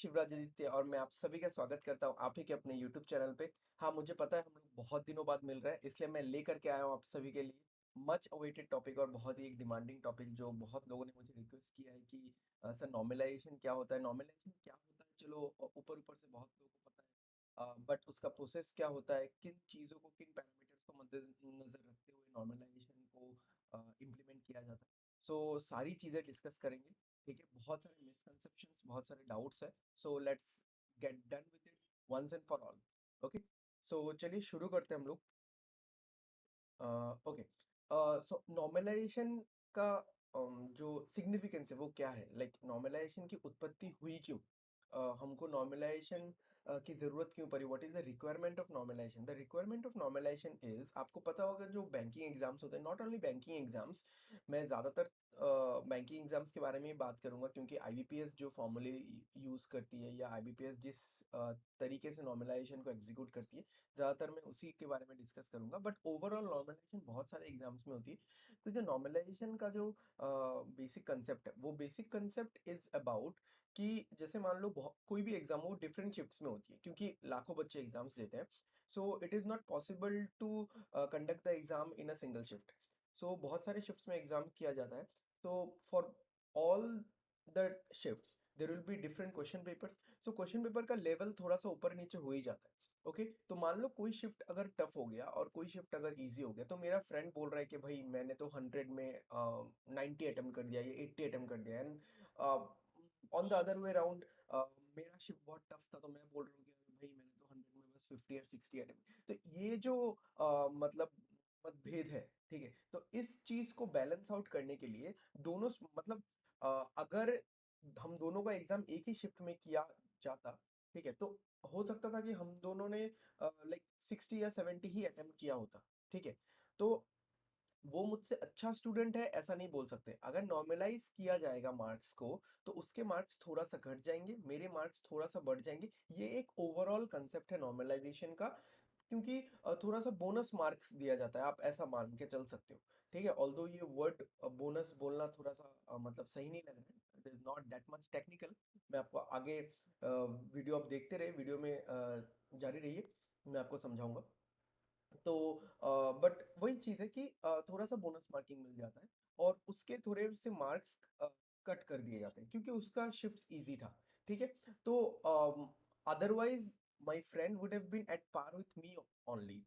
शिवराज आदित्य और मैं आप सभी का स्वागत करता हूँ आप ही के अपने यूट्यूब चैनल पे। हाँ, मुझे पता है हम लोग बहुत दिनों बाद मिल रहे हैं, इसलिए मैं लेकर के आया हूँ आप सभी के लिए मच अवेटेड टॉपिक और बहुत ही एक डिमांडिंग टॉपिक जो बहुत लोगों ने मुझे रिक्वेस्ट किया है कि सर नॉर्मलाइजेशन क्या होता है, नॉर्मलाइजेशन क्या होता है। चलो ऊपर ऊपर से बहुत लोगों को पता है, बट उसका प्रोसेस क्या होता है, किन चीज़ों को, किन पैरामीटर्स को मद्देनजर रखते हुए नॉर्मलाइजेशन को इम्प्लीमेंट किया जाता है। सो सारी चीज़ें डिस्कस करेंगे। ठीक है, बहुत सारे मिसकंसेप्शंस, बहुत सारे डाउट्स है। So let's get done with it once and for all. Okay, so चलिए शुरू करते हैं हम लोग। ओके, सो नॉर्मलाइजेशन का जो सिग्निफिकेंस है वो क्या है, लाइक नॉर्मलाइजेशन की उत्पत्ति हुई क्यों, हमको नॉर्मलाइजेशन की जरूरत क्यों पड़ी, what is the requirement of normalization. The requirement of normalization is, आपको पता होगा जो बैंकिंग एग्जाम्स होते हैं, नॉट ओनली बैंकिंग एग्जाम्स, मैं ज़्यादातर बैंकिंग एग्जाम्स के बारे में ही बात करूंगा क्योंकि आईबीपीएस जो फॉर्मूले यूज़ करती है या आईबीपीएस जिस तरीके से नॉर्मलाइजेशन को एग्जीक्यूट करती है, ज़्यादातर मैं उसी के बारे में डिस्कस करूंगा। बट ओवरऑल नॉर्मलाइजेशन बहुत सारे एग्जाम्स में होती है। तो जो नॉर्मलाइजेशन का जो बेसिक कंसेप्ट है, वो बेसिक कंसेप्ट इज अबाउट कि जैसे मान लो बहुत कोई भी एग्जाम हो डिफरेंट शिफ्ट्स में होती है क्योंकि लाखों बच्चे एग्जाम्स देते हैं। So it is not possible to conduct the exam in a single shift. So बहुत सारे शिफ्ट्स में एग्जाम किया जाता है। So for all the shifts there will be different question papers. So question paper का level थोड़ा सा ऊपर नीचे हो ही जाता है। ओके, तो मान लो कोई शिफ्ट अगर टफ हो गया और कोई शिफ्ट अगर इजी हो गया, तो मेरा फ्रेंड बोल रहा है कि भाई मैंने तो 100 में 90 अटेम्प्ट कर दिया या 80 अटेम्प्ट कर दिया, and on the other way around मेरा शिफ्ट बहुत टफ था, तो मैं बोल रहा हूँ कि भाई मैंने तो 100 में बस 50 या 60 अटेम्प्ट। तो ये जो मतलब मतभेद है, ठीक है, तो इस चीज को बैलेंस आउट करने के लिए दोनों मतलब अगर हम दोनों का एग्जाम एक ही शिफ्ट में किया जाता, ठीक है, तो हो सकता था कि हम दोनों ने लाइक 60 या 70 ही अटेम्प्ट किया होता। ठीक है, तो वो मुझसे अच्छा स्टूडेंट है ऐसा नहीं बोल सकते। अगर नॉर्मलाइज किया जाएगा मार्क्स को, तो उसके मार्क्स थोड़ा सा घट जाएंगे, मेरे मार्क्स थोड़ा सा बढ़ जाएंगे। ये एक ओवरऑल कंसेप्ट है नॉर्मलाइजेशन का, क्योंकि थोड़ा सा बोनस मार्क्स दिया जाता है, आप ऐसा मान के चल सकते हो। ठीक है, ऑल्दो ये वर्ड बोनस बोलना थोड़ा सा मतलब सही नहीं लग रहा है, it is not that much technical. मैं आपको आगे वीडियो आप देखते रहे, वीडियो में जारी रहिए, मैं आपको समझाऊंगा। तो बट वही चीज है कि थोड़ा सा बोनस मार्किंग मिल जाता है और उसके थोड़े से मार्क्स कट कर दिए जाते हैं क्योंकि उसका शिफ्ट इजी था। ठीक है, तो otherwise my friend would have been at par with me only,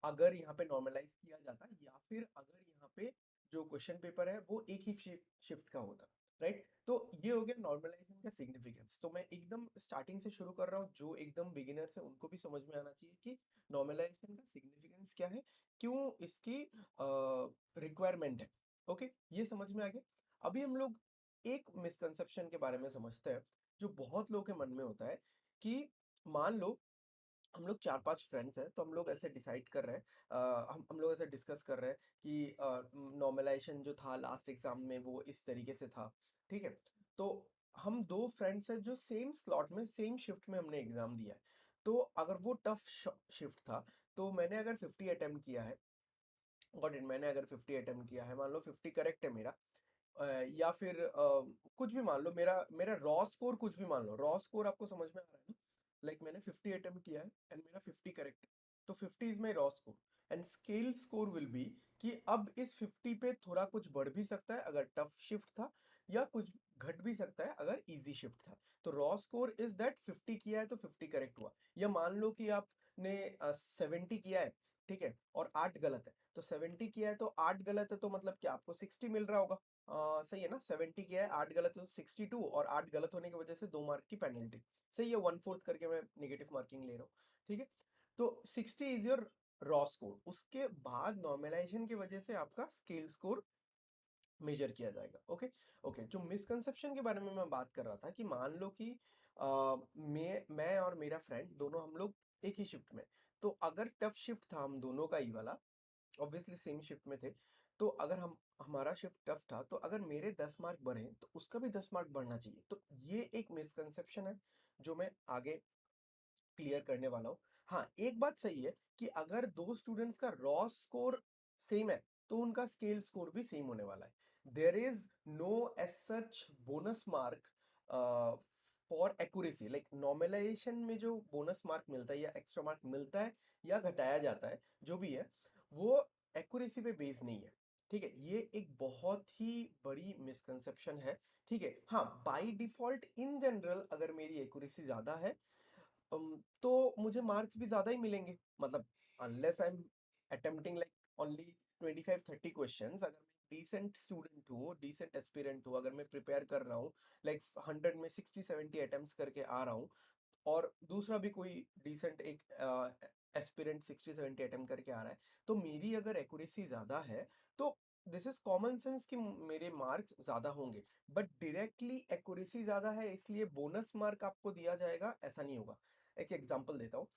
अगर यहाँ पे नॉर्मलाइज किया जाता या फिर अगर यहाँ पे जो क्वेश्चन पेपर है वो एक ही शिफ्ट का होता। राइट, तो ये हो गया नॉर्मलाइजेशन का सिग्निफिकेंस। तो मैं एकदम स्टार्टिंग से शुरू कर रहा हूँ, जो एकदम बिगिनर्स है उनको भी समझ में आना चाहिए कि नॉर्मलाइजेशन का सिग्निफिकेंस क्या है, क्यों इसकी रिक्वायरमेंट है। ओके, ये समझ में आ गया। अभी हम लोग एक मिसकंसेप्शन के बारे में समझते हैं जो बहुत लोगों के मन में होता है कि मान लो हम लोग 4-5 फ्रेंड्स हैं, तो हम लोग ऐसे डिसाइड कर रहे हैं, हम लोग ऐसे डिस्कस कर रहे हैं कि नॉर्मलाइजेशन जो था लास्ट एग्जाम में वो इस तरीके से था। ठीक है, तो हम दो फ्रेंड्स हैं जो सेम स्लॉट में सेम शिफ्ट में हमने एग्जाम दिया है। तो अगर वो टफ शिफ्ट था, तो मैंने अगर 50 अटेम्प्ट किया है, गॉट इट, मैंने अगर 50 अटेम्प्ट किया है, मान लो 50 करेक्ट है मेरा, या फिर कुछ भी मान लो, मेरा मेरा रॉ स्कोर कुछ भी मान लो, रॉ स्कोर आपको समझ में आ रहा है ना। लाइक मैंने 50 अटेम्प्ट किया है एंड मेरा 50 करेक्ट है, तो 50 is my raw score, and scale score will be कि अब इस 50 पे थोड़ा कुछ बढ़ भी सकता है अगर टफ शिफ्ट था, या कुछ घट भी सकता है अगर इजी शिफ्ट था। तो रॉ स्कोर इज दैट 50 किया है तो 50 करेक्ट हुआ। या मान लो कि आपने 70 किया है, ठीक है, और 8 गलत है, तो 70 किया है तो 8 गलत है, तो मतलब क्या आपको 60 मिल रहा होगा। सही है ना, 70 किया है, 8 गलत है तो 62, और 8 गलत होने की वजह से 2 मार्क की पेनल्टी। सही है, 1/4 करके मैं नेगेटिव मार्किंग ले रहा हूँ। ठीक है, तो 60 इज योर रॉ स्कोर। उसके बाद नॉर्मलाइजेशन की वजह से आपका स्केल स्कोर मेजर किया जाएगा। ओके, ओके, जो मिसकंसेप्शन के बारे में मैं बात कर रहा था कि मान लो कि मैं और मेरा फ्रेंड दोनों हम लोग एक ही शिफ्ट में, तो अगर टफ शिफ्ट था हम दोनों का ही वाला, ऑब्वियसली सेम शिफ्ट में थे, तो अगर हम हमारा शिफ्ट टफ था, तो अगर मेरे 10 मार्क बढ़े तो उसका भी 10 मार्क बढ़ना चाहिए। तो ये एक मिसकंसेप्शन है जो मैं आगे क्लियर करने वाला हूँ। हाँ, एक बात सही है कि अगर दो स्टूडेंट्स का रॉ स्कोर सेम है, तो उनका स्केल स्कोर भी सेम होने वाला है। There is no as such bonus mark for accuracy, like normalization में जो बोनस मार्क मिलता है या एक्स्ट्रा मार्क मिलता है या घटाया जाता है, जो भी है, वो एक्यूरेसी पे बेस्ड नहीं है। ठीक है, ये एक बहुत ही बड़ी मिसकंसेप्शन है। ठीक है, हाँ, बाय डिफॉल्ट इन जनरल अगर मेरी एक्यूरेसी ज्यादा है, तो मुझे मार्क्स भी ज्यादा ही मिलेंगे। मतलब unless I am attempting like only 25-30 questions, अगर मैं डिसेंट स्टूडेंट हूँ, डिसेंट एस्पिरेंट हूँ, अगर मैं प्रिपेयर कर रहा हूँ, लाइक 100 में 60-70 अटेम्प्ट्स करके आ रहा हूँ, और दूसरा भी कोई डिसेंट एक एस्पिरेंट 60-70 अटेम्प्ट करके आ रहा है, तो मेरी अगर एक्यूरेसी ज्यादा है, तो दिस इज कॉमन सेंस कि मेरे मार्क्स ज्यादा होंगे। बट डायरेक्टली एक्यूरेसी ज्यादा है इसलिए बोनस मार्क आपको दिया जाएगा, ऐसा नहीं होगा। एक एग्जांपल देता हूँ।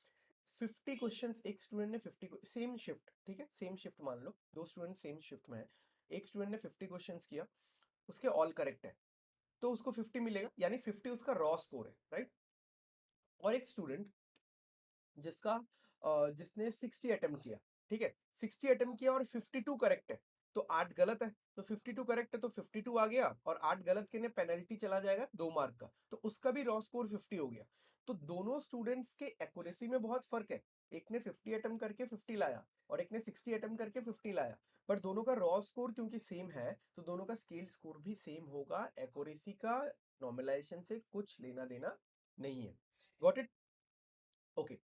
50 क्वेश्चंस, एक स्टूडेंट ने 50, सेम शिफ्ट, ठीक है, सेम शिफ्ट मान लो, दो स्टूडेंट सेम शिफ्ट में है, एक स्टूडेंट ने 50 क्वेश्चंस किया, उसके ऑल करेक्ट है, तो उसको 50 मिलेगा, यानी 50 उसका रॉ स्कोर है, राइट। और एक स्टूडेंट जिसका जिसने 60 अटेम्प्ट किया, ठीक है, 60 अटेम्प्ट किया और 52 करेक्ट है, तो 8 गलत है, तो 52 करेक्ट है तो 52 आ गया, और 8 गलत के ने पेनल्टी चला जाएगा 2 मार्क का, तो उसका भी रॉ स्कोर 50 हो गया। तो दोनों स्टूडेंट्स के एक्यूरेसी में बहुत फर्क है, एक ने 50 अटेम्प्ट करके 50 लाया और एक ने 60 अटेम्प्ट करके 50 लाया, पर दोनों का रॉ स्कोर क्योंकि सेम है, तो दोनों का स्केल स्कोर भी सेम होगा। एक्यूरेसी का नॉर्मलाइजेशन से कुछ लेना देना नहीं है। Got it? ओके।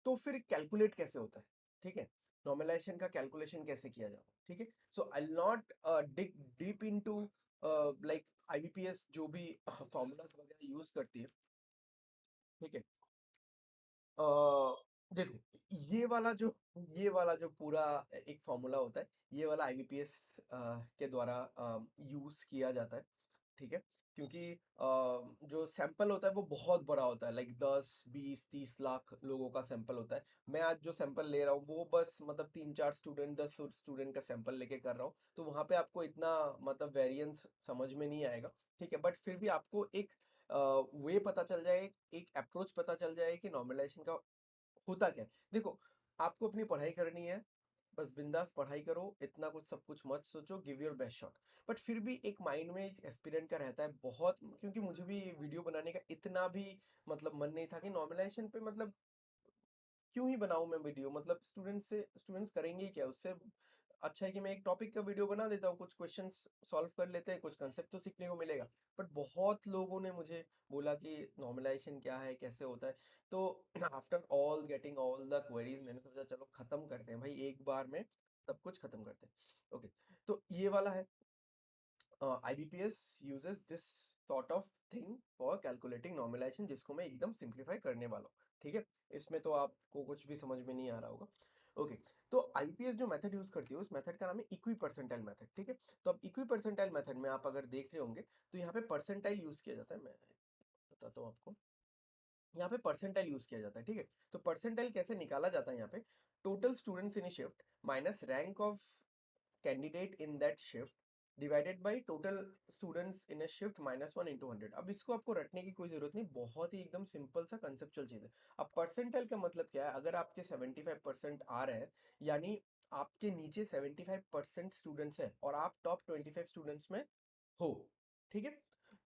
तो फिर कैलकुलेट कैसे होता है? ठीक है, नॉर्मलाइजेशन का कैलकुलेशन कैसे किया जाता है? ठीक है, so I will not dig deep into like IBPS जो भी फॉर्मूलाज वगैरह यूज करती है। ठीक है, देखो, ये वाला जो पूरा एक फॉर्मूला होता है, ये वाला आईबीपीएस के द्वारा यूज किया जाता है। ठीक है, क्योंकि जो सैंपल होता है वो बहुत बड़ा होता है, लाइक 10, 20, 30 लाख लोगों का सैंपल होता है। मैं आज जो सैंपल ले रहा हूँ वो बस मतलब 3-4 स्टूडेंट, 10 स्टूडेंट का सैंपल लेके कर रहा हूँ, तो वहां पे आपको इतना मतलब वेरिएंस समझ में नहीं आएगा। ठीक है, बट फिर भी आपको एक वे पता चल जाए, एक अप्रोच पता चल जाए कि नॉर्मलाइजेशन का होता क्या है। देखो, आपको अपनी पढ़ाई करनी है, बस बिंदास पढ़ाई करो, इतना कुछ सब कुछ मत सोचो, give your best shot. But फिर भी एक माइंड में एक एस्पिरेंट का रहता है बहुत, क्योंकि मुझे भी वीडियो बनाने का इतना भी मतलब मन नहीं था कि नॉर्मलाइजेशन पे मतलब क्यों ही बनाऊं मैं वीडियो, मतलब स्टूडेंट्स करेंगे ही क्या उससे। अच्छा है कि मैं एक टॉपिक का वीडियो बना देता हूँ, कुछ क्वेश्चंस सॉल्व कर लेते हैं, कुछ कंसेप्ट तो सीखने को मिलेगा। बट बहुत लोगों ने मुझे बोला कि नॉर्मलाइजेशन क्या है, कैसे होता है। तो after all getting all the queries, मैंने सोचा चलो खत्म करते हैं भाई, एक बार में सब कुछ खत्म करते हैं। ओके, तो ये वाला है, IBPS uses this sort of thing for calculating normalization, जिसको मैं एकदम सिंप्लीफाई करने वाला हूँ। ठीक है, इसमें तो आपको कुछ भी समझ में नहीं आ रहा होगा। ओके, तो IBPS जो मेथड यूज करती है उस मेथड का नाम है इक्वी परसेंटाइल मेथड। ठीक है, तो अब इक्वी परसेंटाइल मेथड में आप अगर देख रहे होंगे तो यहाँ पे परसेंटाइल यूज किया जाता है। मैं बताता हूँ आपको, यहाँ पे परसेंटाइल यूज किया जाता है। ठीक है, तो परसेंटाइल कैसे निकाला जाता है, यहाँ पे total students in A shift minus rank of candidate in that shift divided by total students in a shift minus 1 into 100। अब इसको आपको रटने की कोई जरूरत नहीं, बहुत ही एकदम सिंपल सा कंसेप्चुअल चीज है। अब परसेंटाइल का मतलब क्या है, अगर आपके 75% आ रहे हैं, यानी आपके नीचे 75% स्टूडेंट्स हैं और आप टॉप 25 स्टूडेंट्स में हो। ठीक है,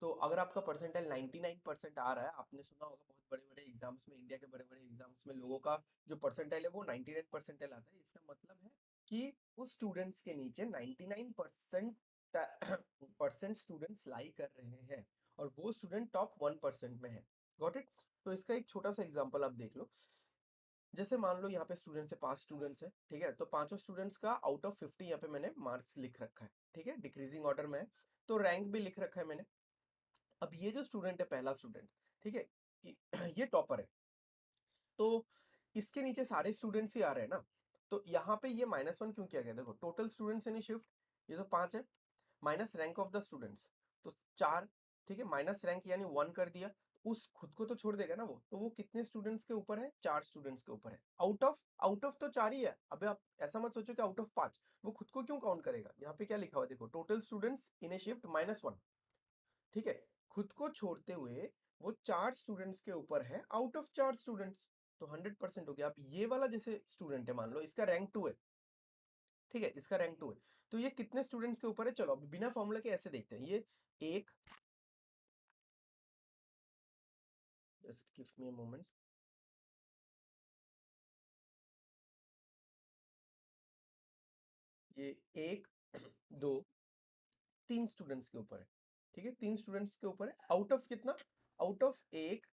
तो अगर आपका परसेंटाइल 99% आ रहा है, आपने सुना होगा बहुत बड़े बड़े एग्जाम्स में, इंडिया के बड़े बड़े एग्जाम्स में लोगों का जो परसेंटाइल है वो 99 परसेंटाइल आता है। इसका मतलब है कि उस स्टूडेंट्स के नीचे 99% परसेंट स्टूडेंट्स लाई कर रहे हैं और वो स्टूडेंट टॉप 1% में है। Got it? तो इसका एक छोटा सा एग्जांपल आप देख लो। जैसे मान लो यहाँ पे स्टूडेंट्स है, 5 स्टूडेंट्स है, ठीक है, तो पांचों स्टूडेंट्स का आउट ऑफ 50 यहाँ पे मैंने मार्क्स लिख रखा है। ठीक है, डिक्रीजिंग ऑर्डर में है, तो रैंक भी लिख रखा है मैंने। अब ये जो स्टूडेंट है, पहला स्टूडेंट, ठीक है, ये टॉपर है, तो इसके नीचे सारे स्टूडेंट्स ही आ रहे हैं ना, तो यहाँ पे ये -1 क्यों किया गया? देखो, टोटल स्टूडेंट्स इन शिफ्ट, ये तो 5 है, minus rank of the students, तो 4। ठीक है, माइनस रैंक यानी 1 कर दिया, उस खुद को तो छोड़ देगा ना वो, तो वो कितने स्टूडेंट्स के ऊपर है? 4 स्टूडेंट्स के ऊपर है। आउट ऑफ तो 4 ही है। अबे आप ऐसा मत सोचो कि आउट ऑफ 5, वो खुद को क्यों काउंट करेगा? यहाँ पे क्या लिखा हुआ है देखो, total students in A shift -1। ठीक है, खुद को छोड़ते हुए वो 4 स्टूडेंट्स के ऊपर है, आउट ऑफ 4 स्टूडेंट्स, तो 100% हो गया। अब ये वाला जैसे स्टूडेंट है, मान लो इसका रैंक 2 है, ठीक है, इसका रैंक 2 है, तो ये कितने स्टूडेंट्स के ऊपर है? चलो अब बिना फॉर्मूला के ऐसे देखते हैं, ये एक just give me a moment. ये एक, दो, तीन स्टूडेंट्स के ऊपर है। ठीक है, तीन स्टूडेंट्स के ऊपर है, आउट ऑफ कितना, आउट ऑफ एक,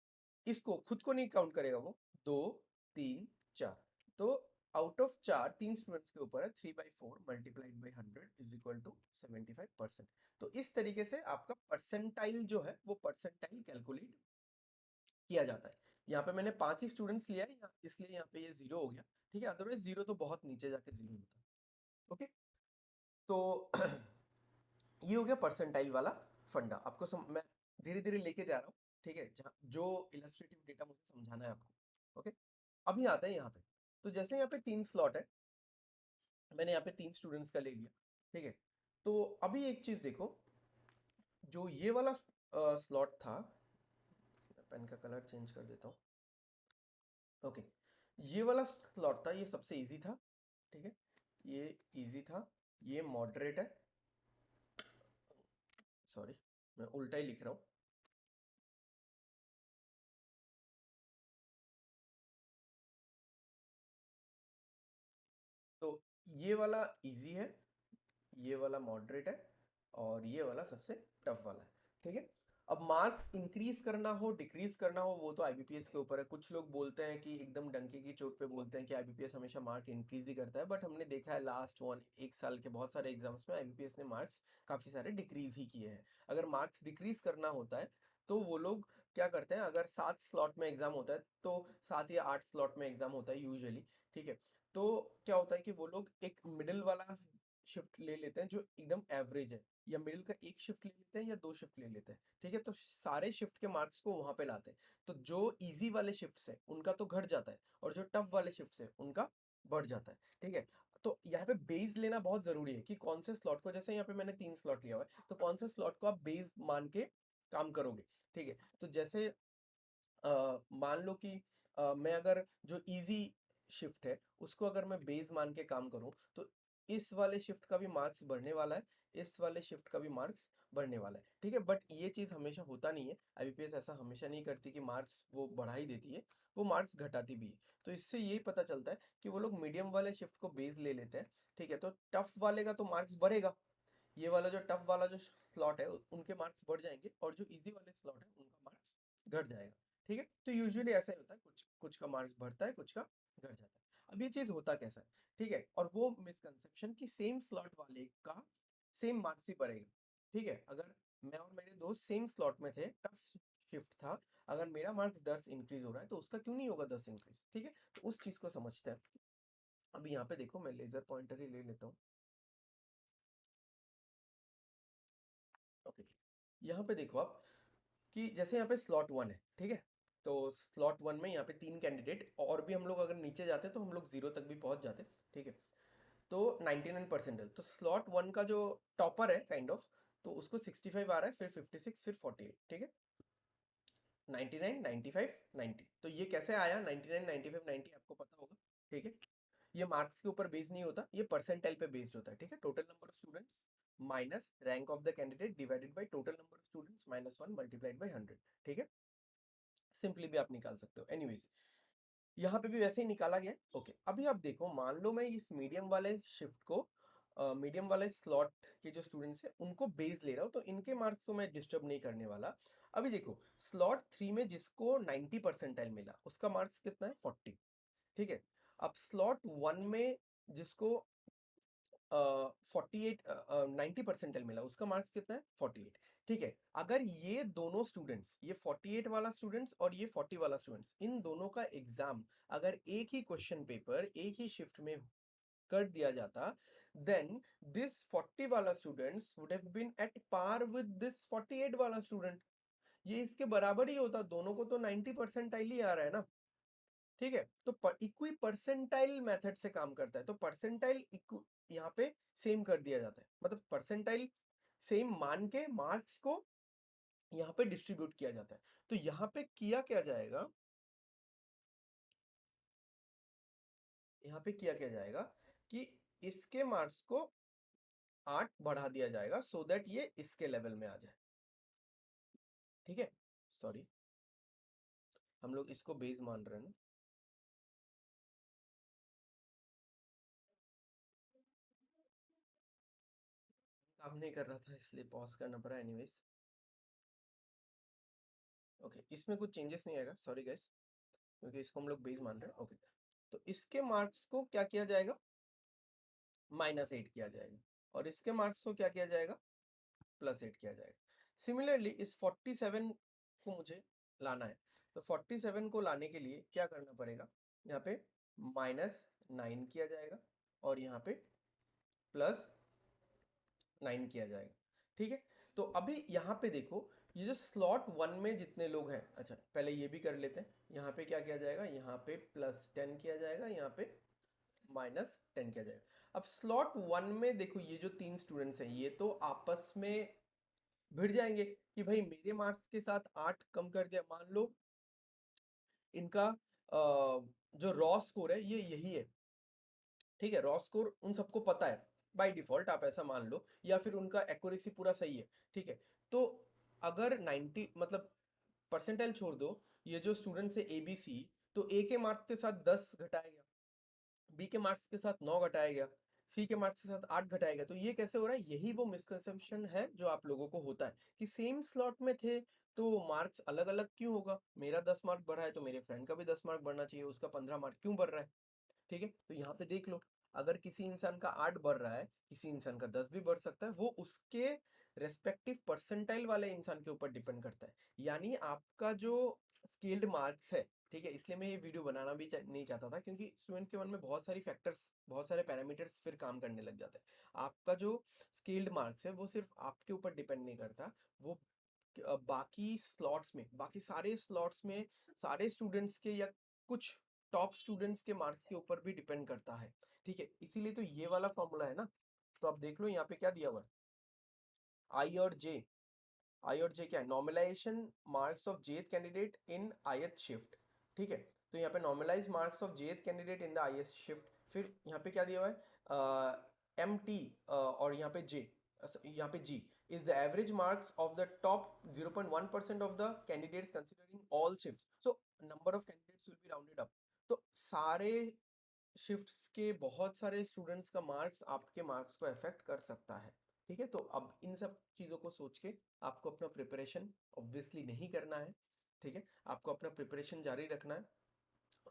इसको खुद को नहीं काउंट करेगा वो, दो, तीन, चार, तो आउट ऑफ चार, तीन स्टूडेंट्स के ऊपर है, 3/4 multiplied by 100 is equal to 75%। तो इस तरीके से आपका परसेंटाइल जो है वो परसेंटाइल कैलकुलेट किया जाता है। यहाँ पे मैंने 5 ही स्टूडेंट्स लिया है, इसलिए यहाँ पे ये जीरो हो गया। ठीक है, अदरवाइज जीरो तो बहुत नीचे जाके जीरो होता है। ओके, तो ये हो गया परसेंटाइल वाला फंडा। आपको मैं धीरे धीरे लेके जा रहा हूँ। ठीक है, जहाँ जो इलस्ट्रेटिव डेटा मुझे समझाना है आपको। ओके, अभी आता है यहाँ पे। तो जैसे यहाँ पे तीन स्लॉट है, मैंने यहाँ पे तीन स्टूडेंट्स का ले लिया। ठीक है, तो अभी एक चीज देखो, जो ये वाला स्लॉट था, पेन का कलर चेंज कर देता हूँ। ओके, ये वाला स्लॉट था, ये सबसे इजी था। ठीक है, ये इजी था, ये मॉडरेट है, सॉरी मैं उल्टा ही लिख रहा हूँ। तो ये वाला इजी है, ये वाला मॉडरेट है, और ये वाला सबसे टफ वाला है। ठीक है, अब मार्क्स इंक्रीज करना हो डिक्रीज करना हो वो तो आईबीपीएस के ऊपर है। कुछ लोग बोलते हैं कि एकदम डंके की चोट पे बोलते हैं कि आईबीपीएस हमेशा मार्क इंक्रीज ही करता है, बट हमने देखा है लास्ट एक साल के बहुत सारे एग्जाम्स में आईबीपीएस ने मार्क्स काफी सारे डिक्रीज ही किए हैं। अगर मार्क्स डिक्रीज करना होता है तो वो लोग क्या करते हैं, अगर 7 स्लॉट में एग्जाम होता है तो 7 या 8 स्लॉट में एग्जाम होता है यूजुअली। ठीक है, तो क्या होता है कि वो लोग एक मिडिल वाला शिफ्ट ले लेते हैं जो एकदम एवरेज है, या मिडिल का एक शिफ्ट ले लेते हैं या दो शिफ्ट ले लेते हैं। ठीक है, तो सारे शिफ्ट के मार्क्स को वहां पे लाते हैं। तो जो इजी वाले शिफ्ट्स है उनका तो घट जाता है, और जो टफ वाले शिफ्ट्स है उनका बढ़ जाता है। ठीक है, तो यहाँ पे बेस लेना बहुत जरूरी है कि कौन से स्लॉट को, जैसे यहाँ पे मैंने 3 स्लॉट लिया हुआ है, तो कौन से स्लॉट को आप बेस मान के काम करोगे। ठीक है, तो जैसे मान लो कि मैं अगर जो इजी शिफ्ट है उसको अगर मैं बेस मान के काम करूं, तो इस वाले शिफ्ट का भी मार्क्स बढ़ने वाला है, इस वाले शिफ्ट का भी मार्क्स बढ़ने वाला है। ठीक है, बट ये चीज हमेशा होता नहीं है, आईबीपीएस ऐसा हमेशा नहीं करती कि मार्क्स वो बढ़ा ही देती है, वो मार्क्स घटाती भी है। तो इससे यही पता चलता है कि वो लोग मीडियम वाले शिफ्ट को बेस ले लेते हैं। ठीक है, तो टफ वाले का तो मार्क्स बढ़ेगा, ये वाला जो टफ वाला जो स्लॉट है उनके मार्क्स बढ़ जाएंगे, और जो इजी वाले स्लॉट है उनका मार्क्स घट जाएगा। ठीक है, तो यूजुअली ऐसा ही होता है, कुछ कुछ का मार्क्स बढ़ता है, कुछ का घट जाता है। अब ये चीज होता कैसा है, ठीक है, और वो मिसकंसेप्शन कि सेम स्लॉट वाले का सेम मार्क्स ही बढ़ेगा। ठीक है, अगर मैं और मेरे दोस्त सेम स्लॉट में थे, टफ शिफ्ट था, अगर मेरा मार्क्स 10 इंक्रीज हो रहा है तो उसका क्यों नहीं होगा 10 इंक्रीज। ठीक है, तो उस चीज को समझते हैं। अभी यहाँ पे देखो, मैं लेजर पॉइंटर ही ले लेता हूँ। ओके, यहाँ पे देखो आप कि जैसे यहाँ पे स्लॉट वन है। ठीक है, तो स्लॉट वन में यहाँ पे तीन कैंडिडेट, और भी हम लोग अगर नीचे जाते तो हम लोग जीरो तक भी पहुंच जाते। ठीक है, तो 99 परसेंटाइल, तो स्लॉट वन का जो टॉपर है काइंड ऑफ, तो उसको 65 आ रहा है, फिर 56, फिर 48। ठीक है, 99, 95, 90, तो ये कैसे आया 99, 95, 90, आपको पता होगा। ठीक है, ये मार्क्स के ऊपर बेस्ड नहीं होता, ये परसेंटाइल पे बेस्ड होता है। ठीक है, total number of students minus rank of the candidate divided by total number of students minus 1 multiplied by 100। ठीक है, सिंपली भी आप निकाल सकते हो। एनीवेज, यहाँ पे भी वैसे ही निकाला गया। ओके, अभी आप देखो, मान लो मैं इस मीडियम वाले शिफ्ट को, मीडियम वाले स्लॉट के जो स्टूडेंट्स हैं उनको बेस ले रहा हूँ, तो इनके मार्क्स को मैं डिस्टर्ब नहीं करने वाला। अभी देखो, स्लॉट थ्री में जिसको 90 परसेंटाइल मिला उसका मार्क्स कितना है, 40। ठीक है, अब स्लॉट वन में जिसको 48, 90 परसेंटाइल मिला उसका मार्क्स कितना है, 48। ठीक है, अगर ये दोनों स्टूडेंट्स, ये 48 वाला स्टूडेंट्स और ये 40 वाला स्टूडेंट्स, इन दोनों का एग्जाम अगर एक ही क्वेश्चन पेपर एक ही शिफ्ट में कर दिया जाता, देन दिस 40 वाला students would have been at par with this 48 वाला स्टूडेंट। ये इसके बराबर ही होता, दोनों को तो 90 परसेंटाइल ही आ रहा है ना। ठीक है, तो इक्वी परसेंटाइल मेथड से काम करता है, तो परसेंटाइल यहाँ पे सेम कर दिया जाता है, मतलब परसेंटाइल सेम मान के मार्क्स को यहाँ पे डिस्ट्रीब्यूट किया जाता है। तो यहाँ पे किया क्या जाएगा, यहाँ पे किया क्या जाएगा कि इसके मार्क्स को 8 बढ़ा दिया जाएगा, सो दैट ये इसके लेवल में आ जाए। ठीक है, सॉरी, हम लोग इसको बेस मान रहे हैं ना। काम नहीं कर रहा था इसलिए पॉज करना पड़ा, एनीवेज। ओके, इसमें कुछ चेंजेस नहीं आएगा, सॉरी गाइस, क्योंकि इसको हम लोग बेस मान रहे हैं। ओके, तो इसके मार्क्स को क्या किया जाएगा, -8 किया जाएगा, और इसके मार्क्स को क्या किया जाएगा, +8 किया जाएगा। सिमिलरली इस 47 को मुझे लाना है, तो 47 को लाने के लिए क्या करना पड़ेगा, यहाँ पे -9 किया जाएगा और यहाँ पे +9 किया जाएगा। ठीक है, तो अभी यहाँ पे देखो, ये जो स्लॉट 1 में जितने लोग हैं, अच्छा पहले ये भी कर लेते हैं। यहाँ पे क्या किया जाएगा, यहाँ पे +10 किया जाएगा, यहाँ पे -10 किया जाएगा। अब स्लॉट 1 में देखो, ये जो 3 स्टूडेंट्स हैं ये तो आपस में भिड़ जाएंगे कि भाई मेरे मार्क्स के साथ 8 कम कर दिया। मान लो इनका जो रॉ स्कोर है ये यही है, ठीक है, रॉ स्कोर उन सबको पता है बाय डिफॉल्ट, आप ऐसा मान लो, या फिर उनका एक्यूरेसी पूरा सही है। ठीक है, तो अगर 90 मतलब परसेंटाइल छोड़ दो, ये जो स्टूडेंट्स है ए बी सी, तो ए के मार्क्स के साथ 10 घटाया गया, बी के मार्क्स के साथ 9 घटाया गया, सी के मार्क्स के साथ 8 घटाया गया। तो ये कैसे हो रहा है, यही वो मिसकंसेप्शन है जो आप लोगों को होता है कि सेम स्लॉट में थे तो मार्क्स अलग अलग क्यों होगा, मेरा 10 मार्क बढ़ा है तो मेरे फ्रेंड का भी 10 मार्क बढ़ना चाहिए, उसका 15 मार्क क्यों बढ़ रहा है। ठीक है, तो यहाँ पे देख लो, अगर किसी इंसान का 8 बढ़ रहा है, किसी इंसान का 10 भी बढ़ सकता है, वो उसके रेस्पेक्टिव परसेंटाइल वाले इंसान के ऊपर डिपेंड करता है। यानी आपका जो स्केल्ड मार्क्स है, ठीक है, इसलिए मैं ये वीडियो बनाना भी नहीं चाहता था, क्योंकि स्टूडेंट्स के मन में बहुत सारी फैक्टर्स, बहुत सारे पैरामीटर्स फिर काम करने लग जाते हैं। आपका जो स्केल्ड मार्क्स है वो सिर्फ आपके ऊपर डिपेंड नहीं करता, वो बाकी स्लॉट्स में, बाकी सारे स्लॉट्स में सारे स्टूडेंट्स के या कुछ टॉप स्टूडेंट्स के मार्क्स के ऊपर भी डिपेंड करता है। ठीक है, इसीलिए तो ये वाला फॉर्मूला है ना। तो आप देख लो यहाँ पे क्या दिया हुआ है, आई और जे। आई और जे क्या है, नॉर्मलाइजेशन मार्क्स ऑफ जेथ कैंडिडेट इन ith शिफ्ट। ठीक है, तो यहाँ पे नॉर्मलाइज मार्क्स ऑफ जेथ candidate in the ith shift, फिर यहाँ पे क्या दिया हुआ है, एम टी, और यहाँ पे जे, यहाँ पे G is the average marks of the top 0.1% of the candidates considering all shift, so number of candidates will be rounded up. तो सारे शिफ्ट्स के बहुत सारे स्टूडेंट्स का मार्क्स आपके मार्क्स को अफेक्ट कर सकता है। ठीक है, तो अब इन सब चीज़ों को सोच के आपको अपना प्रिपरेशन ऑब्वियसली नहीं करना है। ठीक है, आपको अपना प्रिपरेशन जारी रखना है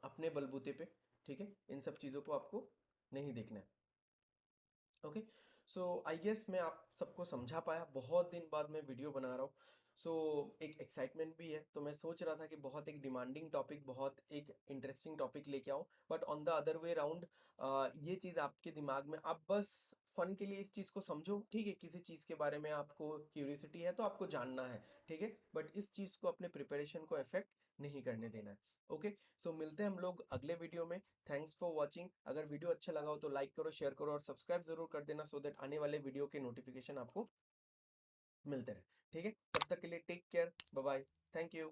अपने बलबूते पे। ठीक है, इन सब चीज़ों को आपको नहीं देखना है। ओके, सो आई गेस मैं आप सबको समझा पाया, बहुत दिन बाद मैं वीडियो बना रहा हूँ। सो एक एक्साइटमेंट भी है, तो मैं सोच रहा था कि बहुत एक डिमांडिंग टॉपिक, बहुत एक इंटरेस्टिंग टॉपिक लेके आऊँ, but on the other way round ये चीज़ आपके दिमाग में, आप बस फन के लिए इस चीज़ को समझो। ठीक है, किसी चीज़ के बारे में आपको क्यूरियोसिटी है तो आपको जानना है, ठीक है, बट इस चीज़ को अपने प्रिपरेशन को अफेक्ट नहीं करने देना है। ओके, सो मिलते हैं हम लोग अगले वीडियो में। Thanks for watching. अगर वीडियो अच्छा लगा हो तो लाइक करो, शेयर करो और सब्सक्राइब जरूर कर देना, सो दैट आने वाले वीडियो के नोटिफिकेशन आपको मिलते रहे। ठीक है, तब तक के लिए take care, bye bye, thank you.